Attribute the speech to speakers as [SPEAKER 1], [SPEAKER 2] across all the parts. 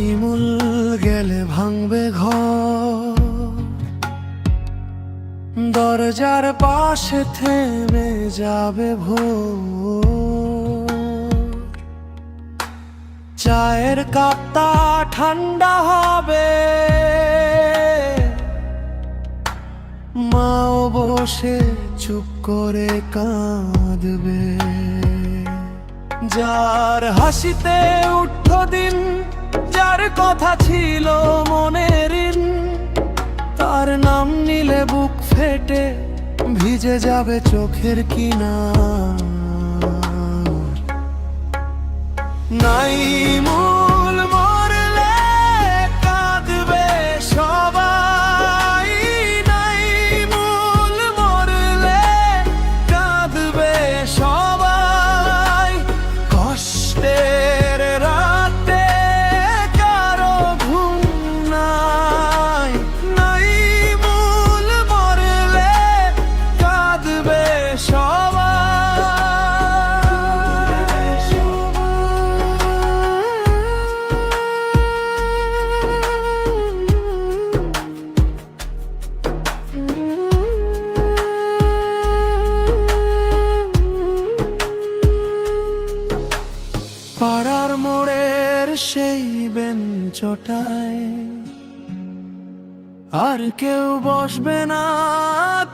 [SPEAKER 1] নাইমুল গেলে ভাঙবে ঘর, দরজার পাশে থেমে যাবে ভোর। চায়ের কাপটা ঠান্ডা হবে, মাও বসে চুপ করে কাঁদবে। যার হাসিতে উঠল দিন, যার কথা ছিল মনের ঋণ, তার নাম নিলে বুক ফেটে ভিজে যাবে চোখের কিনার। নাইমুল মরলে কাঁদবে সবাই, নাইমুল মরলে কাঁদবে সবাই। কষ্টের রাতে কারো ঘুম নাই, নাইমুল মরলে কাঁদবে সবাই। পাড়ার মোড়ের সেই বেঞ্চটায় আর কেউ বসবে না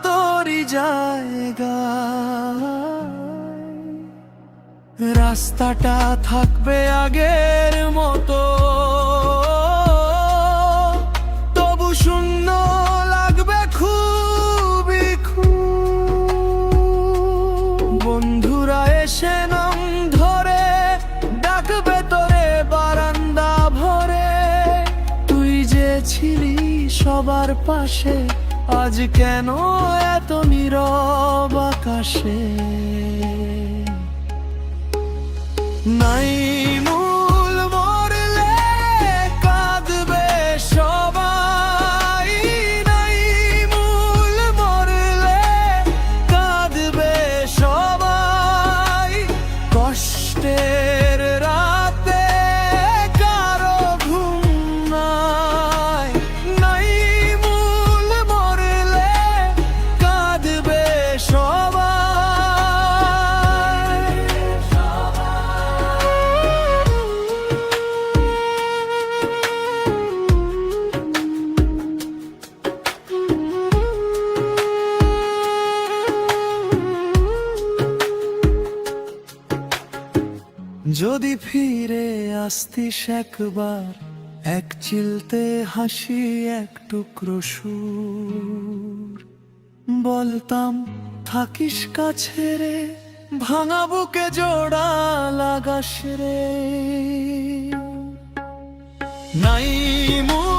[SPEAKER 1] তোরই জায়গায়। রাস্তাটা থাকবে আগের মতো, তবু শূন্য লাগবে খুবই খুব। বন্ধুরা এসে নাম ধরে ডাকবে তোরে বারান্দা ভরে, তুই যে ছিলি সবার পাশে, আজ কেন এত নীরব আকাশে। নাইমুল মরলে কাঁদবে সবাই, নাইমুল মরলে কাঁদবে সবাই। কষ্টের রাতে কারো ঘুম নাই, নাইমুল মরলে কাঁদবে সবাই। যদি ফিরে আসতিস একবার, এক চিলতে হাসি এক টুকরো সুর, বলতাম থাকিস কাছে রে, ভাঙা বুকে জোড়া লাগাস রে। নাইমুল